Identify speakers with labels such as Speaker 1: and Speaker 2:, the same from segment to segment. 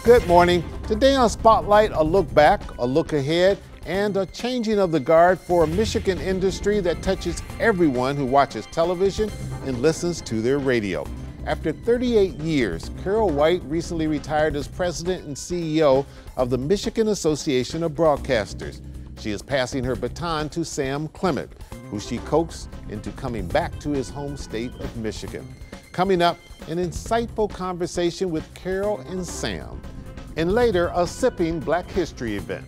Speaker 1: Good morning. Today on Spotlight, a look back, a look ahead, and a changing of the guard for a Michigan industry that touches everyone who watches television and listens to their radio. After 38 years, Carol White recently retired as president and CEO of the Michigan Association of Broadcasters. She is passing her baton to Sam Clement, who she coaxed into coming back to his home state of Michigan. Coming up, an insightful conversation with Carol and Sam. And later, a sipping Black History event.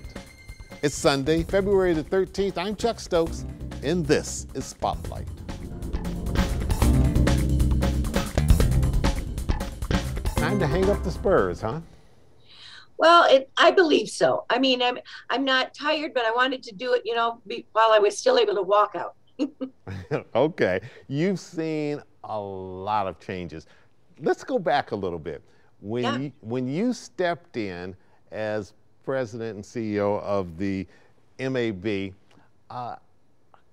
Speaker 1: It's Sunday, February the 13th. I'm Chuck Stokes, and this is Spotlight. Time to hang up the spurs, huh?
Speaker 2: Well, I believe so. I mean, I'm not tired, but I wanted to do it, while I was still able to walk out.
Speaker 1: Okay, you've seen a lot of changes. Let's go back a little bit. When you stepped in as president and CEO of the MAB,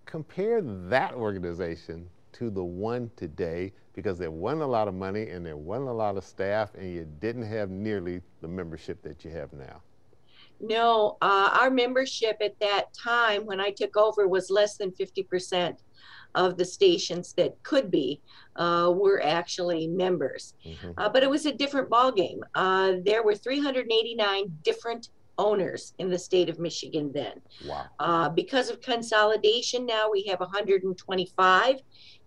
Speaker 1: compare that organization to the one today, because there wasn't a lot of money and there wasn't a lot of staff, and you didn't have nearly the membership that you have now.
Speaker 2: No, our membership at that time when I took over was less than 50% of the stations that could be were actually members. Mm-hmm. But it was a different ballgame. There were 389 different owners in the state of Michigan then. Wow. Because of consolidation, now we have 125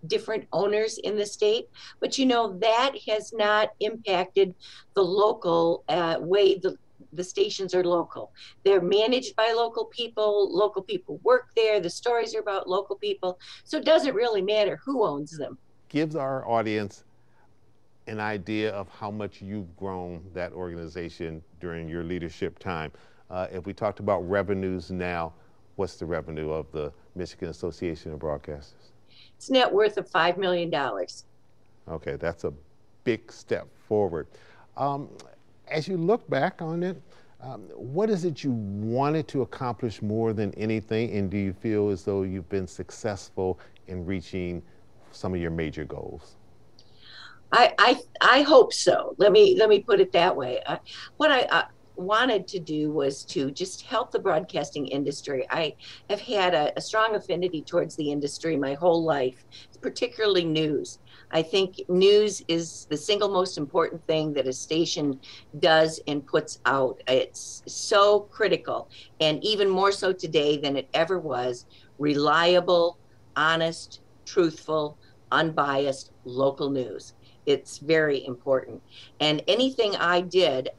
Speaker 2: different owners in the state. But that has not impacted the local way the stations are local. They're managed by local people work there, the stories are about local people, so it doesn't really matter who owns them.
Speaker 1: Gives our audience an idea of how much you've grown that organization during your leadership time. If we talked about revenues now, what's the revenue of the Michigan Association of Broadcasters?
Speaker 2: It's net worth of $5 million.
Speaker 1: Okay, that's a big step forward. As you look back on it, what is it you wanted to accomplish more than anything, and do you feel as though you've been successful in reaching some of your major goals?
Speaker 2: I hope so. Let me put it that way. What I wanted to do was to just help the broadcasting industry. I have had a strong affinity towards the industry my whole life, particularly news. I think news is the single most important thing that a station does and puts out. It's so critical, and even more so today than it ever was. Reliable, honest, truthful, unbiased local news. It's very important. And anything I did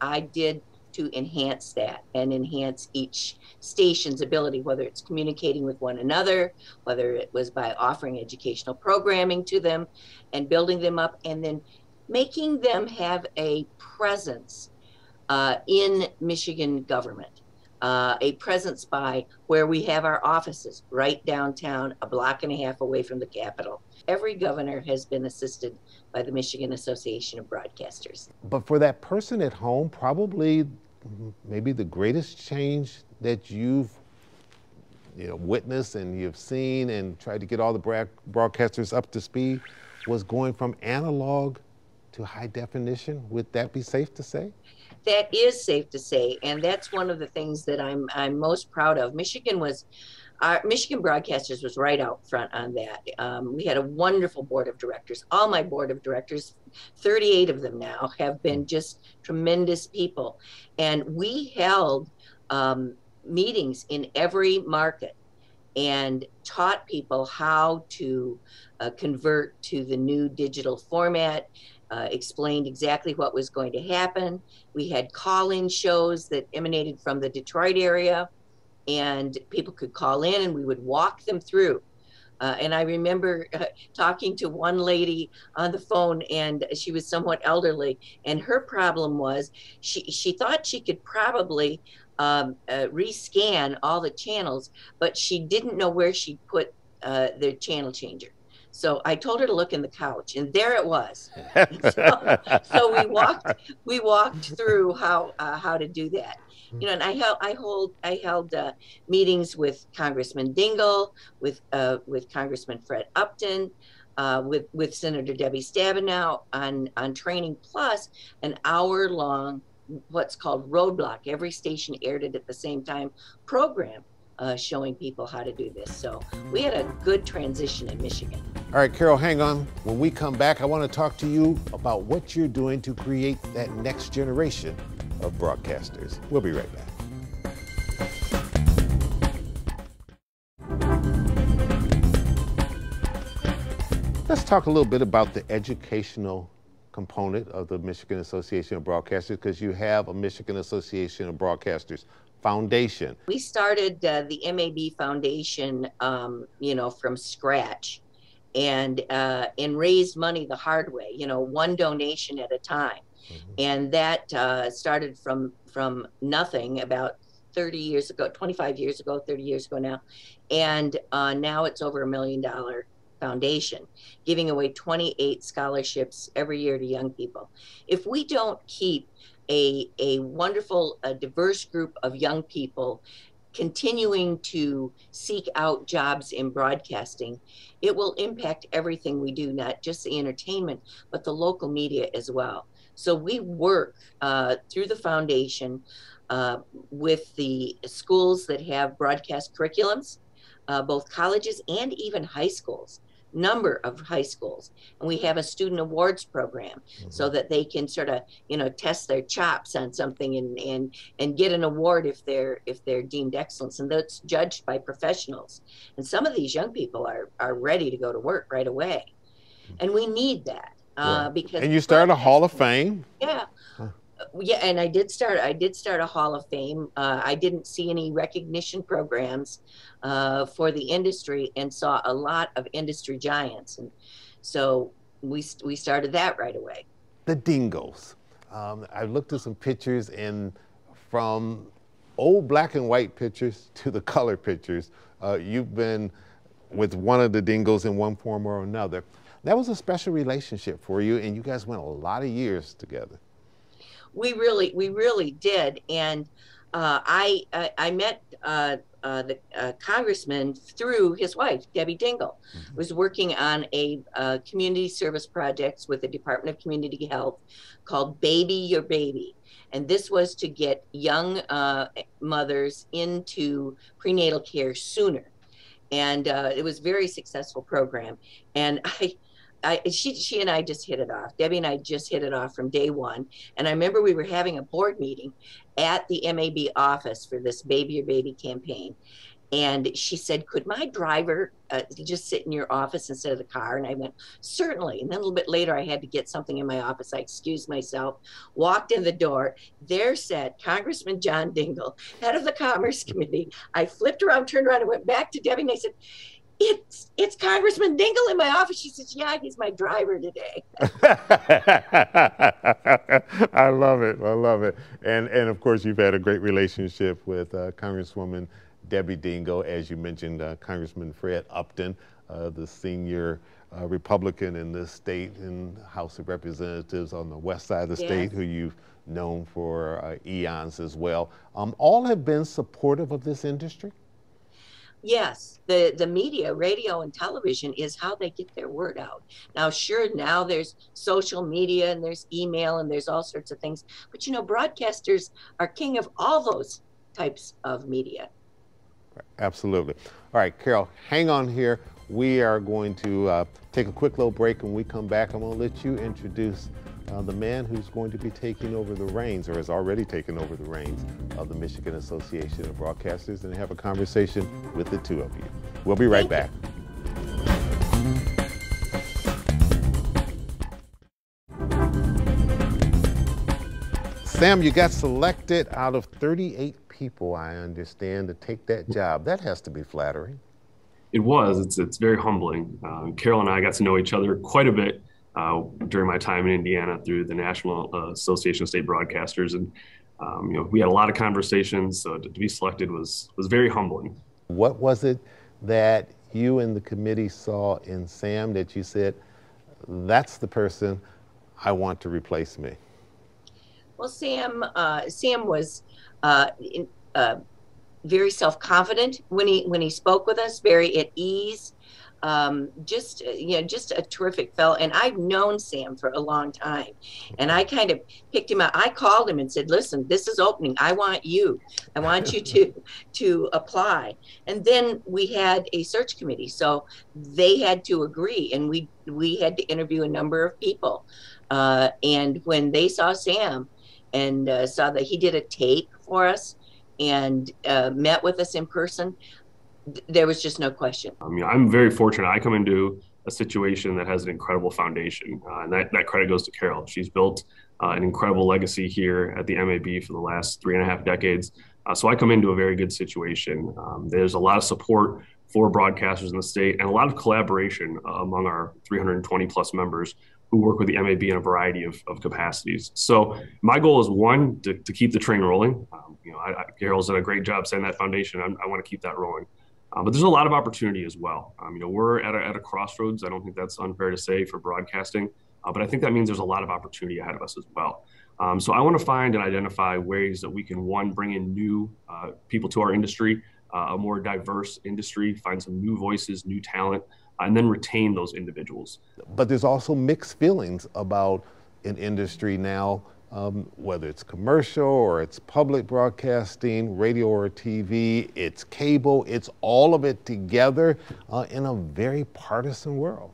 Speaker 2: to enhance that and enhance each station's ability, whether it's communicating with one another, whether it was by offering educational programming to them and building them up, and then making them have a presence in Michigan government, a presence by where we have our offices right downtown, a block and a half away from the Capitol. Every governor has been assisted by the Michigan Association of Broadcasters.
Speaker 1: But for that person at home, probably maybe the greatest change that you've witnessed and you've seen and tried to get all the broadcasters up to speed was going from analog to high definition. Would that be safe to say?
Speaker 2: That is safe to say, and that's one of the things that I'm most proud of. Michigan Broadcasters was right out front on that. We had a wonderful board of directors. All my board of directors, 38 of them now, have been just tremendous people. And we held meetings in every market and taught people how to convert to the new digital format, explained exactly what was going to happen. We had call-in shows that emanated from the Detroit area, and people could call in and we would walk them through. And I remember talking to one lady on the phone, and she was somewhat elderly, and her problem was she thought she could probably rescan all the channels, but she didn't know where she'd put the channel changer. So I told her to look in the couch, and there it was. So we walked through how to do that. And I held meetings with Congressman Dingell, with Congressman Fred Upton, with Senator Debbie Stabenow on training, plus an hour-long what's called Roadblock. Every station aired it at the same time program, showing people how to do this. So we had a good transition in Michigan.
Speaker 1: All right, Carol, hang on. When we come back, I want to talk to you about what you're doing to create that next generation of broadcasters. We'll be right back. Let's talk a little bit about the educational component of the Michigan Association of Broadcasters, because you have a Michigan Association of Broadcasters Foundation.
Speaker 2: We started the MAB Foundation, from scratch, and raised money the hard way, one donation at a time. Mm-hmm. And that started from nothing about 30 years ago, 25 years ago, 30 years ago now. And now it's over $1 million foundation, giving away 28 scholarships every year to young people. If we don't keep a wonderful, diverse group of young people continuing to seek out jobs in broadcasting, it will impact everything we do, not just the entertainment, but the local media as well. So we work through the foundation with the schools that have broadcast curriculums, both colleges and even high schools. Number of high schools, and we have a student awards program. Mm-hmm. So that they can sort of test their chops on something and get an award if they're deemed excellence, and that's judged by professionals. And some of these young people are ready to go to work right away, and we need that because. And
Speaker 1: you started a Hall of Fame.
Speaker 2: Yeah. Yeah, and I did start a Hall of Fame. I didn't see any recognition programs for the industry, and saw a lot of industry giants, and so we started that right away.
Speaker 1: The Dingos. I looked at some pictures, and from old black and white pictures to the color pictures, you've been with one of the Dingos in one form or another. That was a special relationship for you, and you guys went a lot of years together.
Speaker 2: We really did, and I met the congressman through his wife, Debbie Dingell. Mm-hmm. Was working on a community service project with the Department of Community Health called Baby Your Baby, and this was to get young mothers into prenatal care sooner, and it was a very successful program, and she and I just hit it off. Debbie and I just hit it off from day one. And I remember we were having a board meeting at the MAB office for this Baby Your Baby campaign. And she said, could my driver just sit in your office instead of the car? And I went, certainly. And then a little bit later, I had to get something in my office. I excused myself, walked in the door. There sat Congressman John Dingell, head of the Commerce Committee. I flipped around, turned around, and went back to Debbie, and I said, it's Congressman Dingell in my office. She says, yeah, he's my driver today.
Speaker 1: I love it. I love it. And of course, you've had a great relationship with Congresswoman Debbie Dingell, as you mentioned, Congressman Fred Upton, the senior Republican in this state in House of Representatives on the west side of the state, who you've known for eons as well. All have been supportive of this industry?
Speaker 2: Yes, the media, radio and television, is how they get their word out. Now, sure, now there's social media and there's email and there's all sorts of things. But, broadcasters are king of all those types of media.
Speaker 1: Absolutely. All right, Carol, hang on here. We are going to take a quick little break. When we come back, I'm going to let you introduce the man who's going to be taking over the reins, or has already taken over the reins, of the Michigan Association of Broadcasters, and have a conversation with the two of you. We'll be right back. Sam, you got selected out of 38 people, I understand, to take that job. That has to be flattering.
Speaker 3: It was. It's very humbling. Carol and I got to know each other quite a bit during my time in Indiana through the National Association of State Broadcasters, and we had a lot of conversations. So to be selected was very humbling.
Speaker 1: What was it that you and the committee saw in Sam that you said, that's the person I want to replace me?
Speaker 2: Well, Sam was very self-confident when he spoke with us, very at ease. just just a terrific fellow. And I've known Sam for a long time, and I kind of picked him out. I called him and said, "Listen, this is opening. I want you to apply." And then we had a search committee, so they had to agree, and we had to interview a number of people. And when they saw Sam and saw that he did a tape for us and met with us in person, there was just no question.
Speaker 3: I mean, I'm very fortunate. I come into a situation that has an incredible foundation, and that credit goes to Carol. She's built an incredible legacy here at the MAB for the last 3.5 decades. So I come into a very good situation. There's a lot of support for broadcasters in the state and a lot of collaboration among our 320 plus members who work with the MAB in a variety of capacities. So my goal is, one, to keep the train rolling. Carol's done a great job setting that foundation. I want to keep that rolling. But there's a lot of opportunity as well. We're at a crossroads. I don't think that's unfair to say for broadcasting, but I think that means there's a lot of opportunity ahead of us as well. So I want to find and identify ways that we can, one, bring in new people to our industry, a more diverse industry, find some new voices, new talent, and then retain those individuals.
Speaker 1: But there's also mixed feelings about an industry now, whether it's commercial or it's public broadcasting, radio or TV, it's cable, it's all of it together in a very partisan world.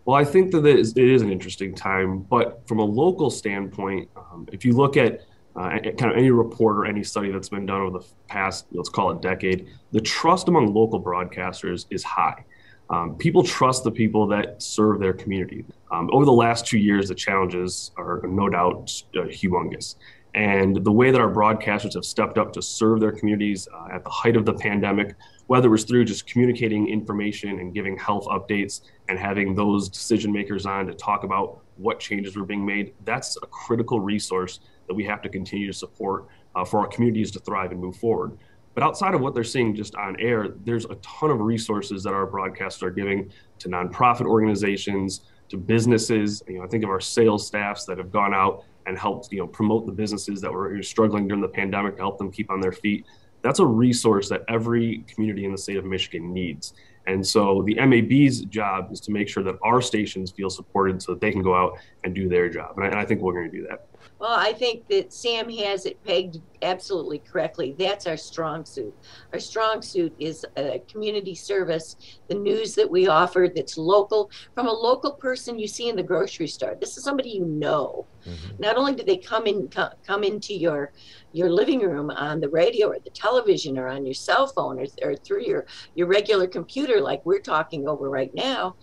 Speaker 3: Well, I think that it is an interesting time, but from a local standpoint, if you look at kind of any report or any study that's been done over the past, let's call it decade, the trust among local broadcasters is high. People trust the people that serve their community. Over the last 2 years, the challenges are no doubt humongous. And the way that our broadcasters have stepped up to serve their communities at the height of the pandemic, whether it was through just communicating information and giving health updates and having those decision makers on to talk about what changes were being made, that's a critical resource that we have to continue to support for our communities to thrive and move forward. But outside of what they're seeing just on air, there's a ton of resources that our broadcasters are giving to nonprofit organizations, to businesses. I think of our sales staffs that have gone out and helped promote the businesses that were struggling during the pandemic to help them keep on their feet. That's a resource that every community in the state of Michigan needs. And so the MAB's job is to make sure that our stations feel supported so that they can go out and do their job. And I think we're going to do that.
Speaker 2: Well, I think that Sam has it pegged absolutely correctly. That's our strong suit. Our strong suit is community service, the news that we offer that's local, from a local person you see in the grocery store. This is somebody you know. Mm-hmm. Not only do they come into your living room on the radio or the television or on your cell phone or through your regular computer like we're talking over right now,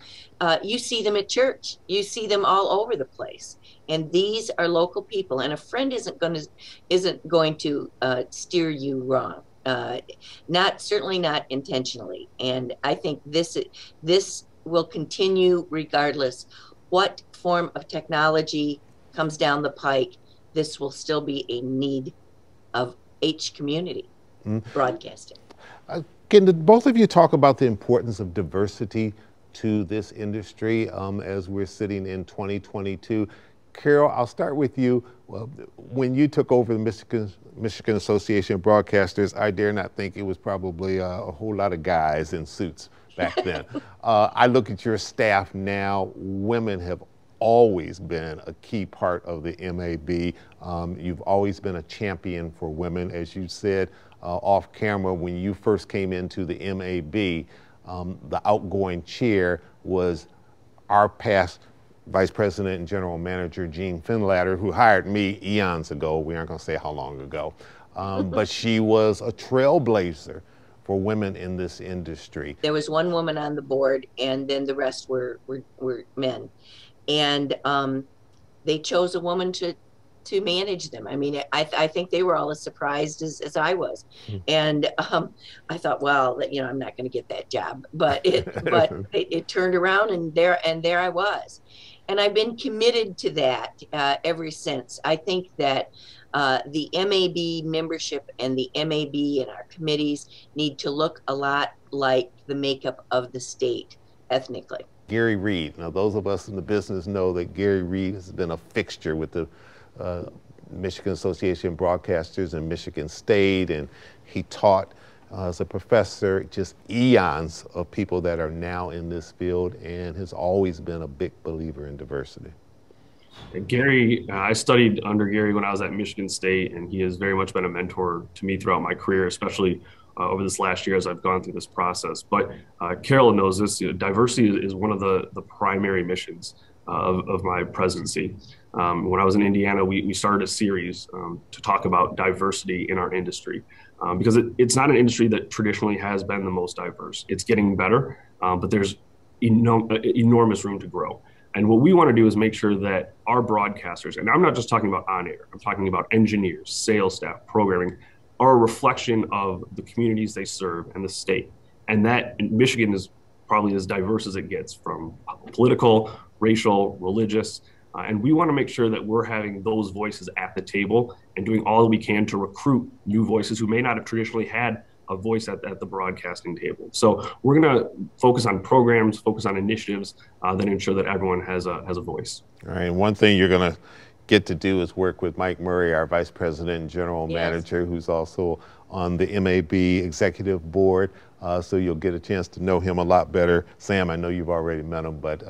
Speaker 2: you see them at church. You see them all over the place. And these are local people, and a friend isn't going to steer you wrong. Certainly not intentionally. And I think this will continue regardless what form of technology comes down the pike. This will still be a need of H community broadcasting.
Speaker 1: Can both of you talk about the importance of diversity to this industry as we're sitting in 2022? Carol, I'll start with you. Well, when you took over the Michigan Association of Broadcasters, I dare not think it was probably a whole lot of guys in suits back then. I look at your staff now. Women have always been a key part of the MAB. You've always been a champion for women. As you said off camera, when you first came into the MAB, the outgoing chair was our past Vice President and General Manager Jean Finlatter, who hired me eons ago. We aren't going to say how long ago. But she was a trailblazer for women in this industry.
Speaker 2: There was one woman on the board, and then the rest were men. And they chose a woman to manage them. I mean, I think they were all as surprised as I was. And I thought, well, I'm not going to get that job. But it turned around, and there I was. And I've been committed to that ever since. I think that the MAB membership and the MAB and our committees need to look a lot like the makeup of the state ethnically.
Speaker 1: Gary Reed. Now, those of us in the business know that Gary Reed has been a fixture with the Michigan Association of Broadcasters and Michigan State, and he taught as a professor, just eons of people that are now in this field, and has always been a big believer in diversity.
Speaker 3: Gary, I studied under Gary when I was at Michigan State, and he has very much been a mentor to me throughout my career, especially over this last year as I've gone through this process. But Carol knows this, diversity is one of the primary missions of my presidency. When I was in Indiana, we started a series to talk about diversity in our industry, because it's not an industry that traditionally has been the most diverse. It's getting better, but there's enormous room to grow. And what we want to do is make sure that our broadcasters, and I'm not just talking about on air, I'm talking about engineers, sales staff, programming, are a reflection of the communities they serve and the state. And that Michigan is probably as diverse as it gets, from political, racial, religious. And we want to make sure that we're having those voices at the table and doing all that we can to recruit new voices who may not have traditionally had a voice at the broadcasting table. So we're going to focus on programs, focus on initiatives that ensure that everyone has a voice.
Speaker 1: All right, and one thing you're going to get to do is work with Mike Murray, our Vice President and General Manager, who's also on the MAB Executive Board. So you'll get a chance to know him a lot better. Sam, I know you've already met him, but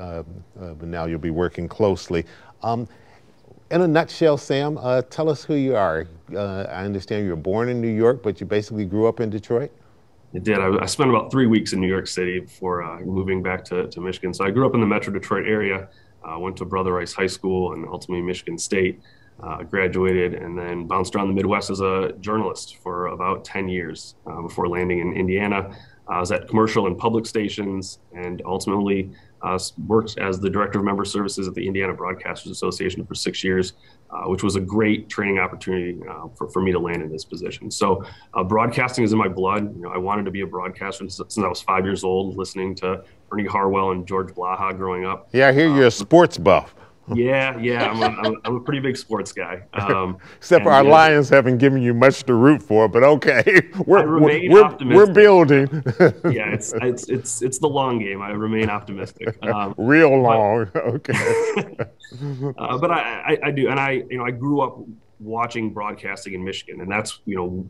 Speaker 1: now you'll be working closely. In a nutshell, Sam, tell us who you are. I understand you were born in New York, but you basically grew up in Detroit?
Speaker 3: I did. I spent about 3 weeks in New York City before moving back to Michigan. So I grew up in the Metro Detroit area, went to Brother Rice High School and ultimately Michigan State, graduated, and then bounced around the Midwest as a journalist for about 10 years before landing in Indiana. I was at commercial and public stations, and ultimately worked as the Director of Member Services at the Indiana Broadcasters Association for 6 years, which was a great training opportunity for me to land in this position. So broadcasting is in my blood. You know, I wanted to be a broadcaster since I was 5 years old, listening to Ernie Harwell and George Blaha growing up.
Speaker 1: Yeah, I hear you're a sports buff.
Speaker 3: Yeah, I'm a pretty big sports guy.
Speaker 1: Except for our Lions haven't given you much to root for, but okay, we're building.
Speaker 3: Yeah, it's the long game. I remain optimistic.
Speaker 1: Real long, okay.
Speaker 3: But I do, and I grew up watching broadcasting in Michigan, and that's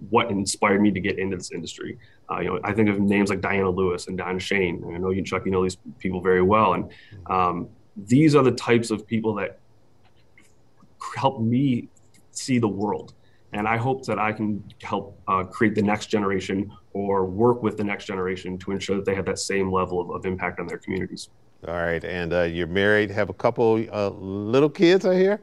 Speaker 3: what inspired me to get into this industry. I think of names like Diana Lewis and Don Shane. I know you, Chuck, you know these people very well, and these are the types of people that help me see the world. And I hope that I can help create the next generation or work with the next generation to ensure that they have that same level of impact on their communities.
Speaker 1: All right, and you're married, have a couple little kids, I hear?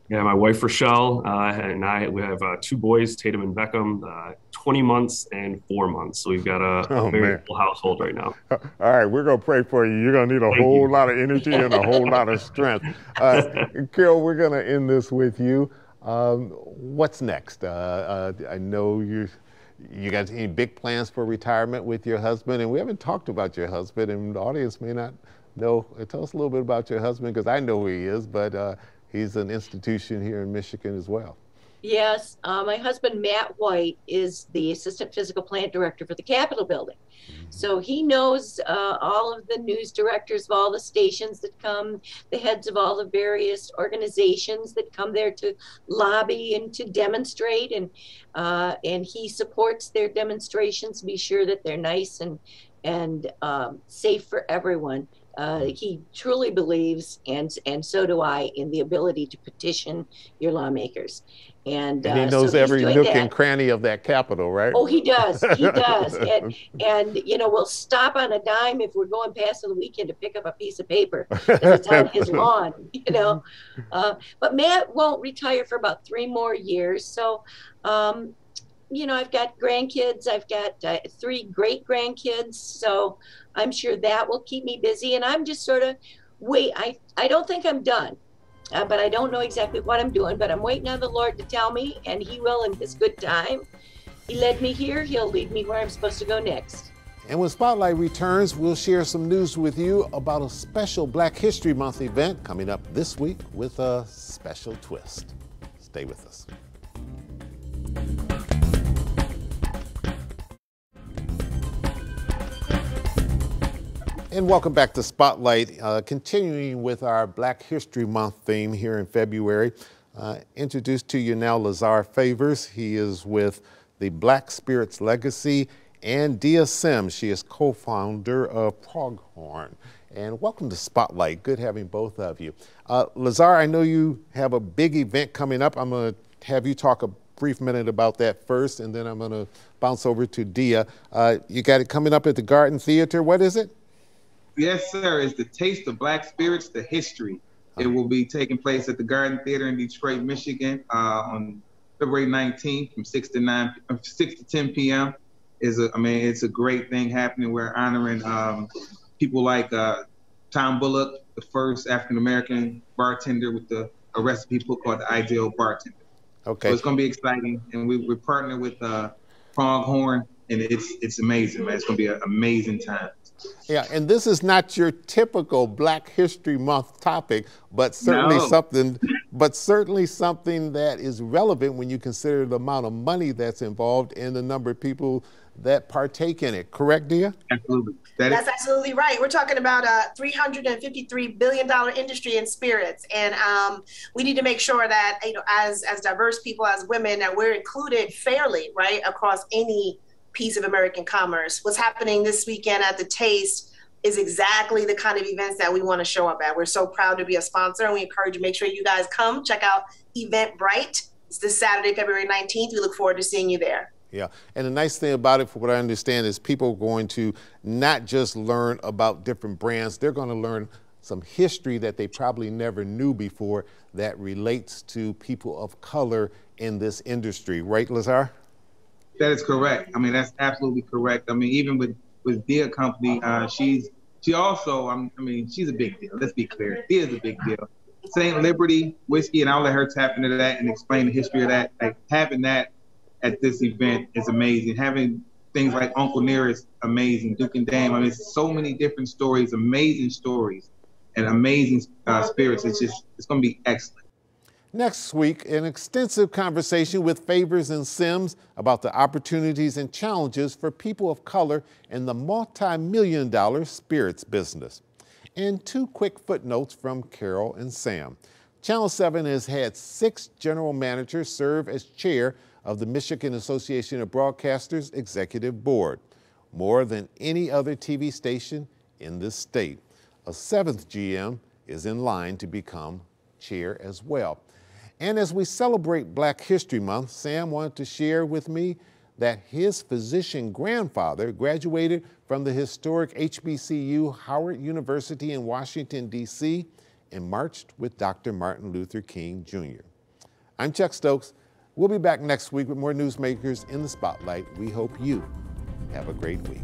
Speaker 3: Yeah, my wife Rochelle and we have 2 boys, Tatum and Beckham, 20 months and 4 months. So we've got a very full household right now.
Speaker 1: All right, we're going to pray for you. You're going to need a whole lot of energy and a whole lot of strength. Carol, we're going to end this with you. What's next? I know you got any big plans for retirement with your husband, and we haven't talked about your husband, and the audience may not know. Tell us a little bit about your husband, because I know who he is, but he's an institution here in Michigan as well.
Speaker 2: Yes, my husband, Matt White, is the Assistant Physical Plant Director for the Capitol Building. So he knows all of the news directors of all the stations that come, the heads of all the various organizations that come there to lobby and to demonstrate, and he supports their demonstrations to be sure that they're nice and safe for everyone. He truly believes, and so do I, in the ability to petition your lawmakers. And
Speaker 1: he knows every nook and cranny of that Capitol, right?
Speaker 2: Oh, he does. He does. And we'll stop on a dime if we're going past on the weekend to pick up a piece of paper if it's on his lawn, But Matt won't retire for about 3 more years. So, I've got grandkids. I've got 3 great grandkids. So I'm sure that will keep me busy. And I'm just sort of I don't think I'm done. But I don't know exactly what I'm doing, but I'm waiting on the Lord to tell me, and he will in his good time. He led me here, he'll lead me where I'm supposed to go next.
Speaker 1: And when Spotlight returns, we'll share some news with you about a special Black History Month event coming up this week with a special twist. Stay with us. And welcome back to Spotlight, continuing with our Black History Month theme here in February. Introduced to you now Lazar Favors. He is with the Black Spirits Legacy, and Dia Sims. She is co-founder of Pronghorn. And welcome to Spotlight. Good having both of you. Lazar, I know you have a big event coming up. I'm going to have you talk a brief minute about that first, and then I'm going to bounce over to Dia. You got it coming up at the Garden Theater. What is it?
Speaker 4: Yes, sir. It's the Taste of Black Spirits, the History. It will be taking place at the Garden Theater in Detroit, Michigan on February 19th from 6 to 10 p.m. It's a great thing happening. We're honoring people like Tom Bullock, the first African-American bartender with a recipe book called The Ideal Bartender.
Speaker 1: Okay.
Speaker 4: So it's going to be exciting. And we're partnering with Pronghorn, and it's amazing, man. It's going to be an amazing time.
Speaker 1: Yeah, and this is not your typical Black History Month topic, but certainly something that is relevant when you consider the amount of money that's involved and the number of people that partake in it. Correct, Dia?
Speaker 4: Absolutely.
Speaker 5: That's absolutely right. We're talking about a $353 billion industry in spirits, and we need to make sure that, you know, as diverse people, as women, that we're included fairly, right, across any piece of American commerce. What's happening this weekend at the Taste is exactly the kind of events that we want to show up at. We're so proud to be a sponsor, and we encourage you, make sure you guys come check out Eventbrite. It's this Saturday, February 19th. We look forward to seeing you there.
Speaker 1: Yeah, and the nice thing about it, from what I understand, is people are going to not just learn about different brands, they're going to learn some history that they probably never knew before that relates to people of color in this industry. Right, Lazar?
Speaker 4: That is correct. I mean, that's absolutely correct. I mean, even with Dia Company, she's a big deal. Let's be clear. Dia's a big deal. St. Liberty whiskey, and I'll let her tap into that and explain the history of that. Like, having that at this event is amazing. Having things like Uncle Nearest, amazing. Duke and Dame. I mean, so many different stories, amazing stories, and amazing spirits. It's going to be excellent.
Speaker 1: Next week, an extensive conversation with Favors and Sims about the opportunities and challenges for people of color in the multi-million-dollar spirits business. And two quick footnotes from Carol and Sam. Channel 7 has had 6 general managers serve as chair of the Michigan Association of Broadcasters Executive Board, more than any other TV station in this state. A 7th GM is in line to become chair as well. And as we celebrate Black History Month, Sam wanted to share with me that his physician grandfather graduated from the historic HBCU Howard University in Washington, D.C., and marched with Dr. Martin Luther King, Jr. I'm Chuck Stokes. We'll be back next week with more newsmakers in the spotlight. We hope you have a great week.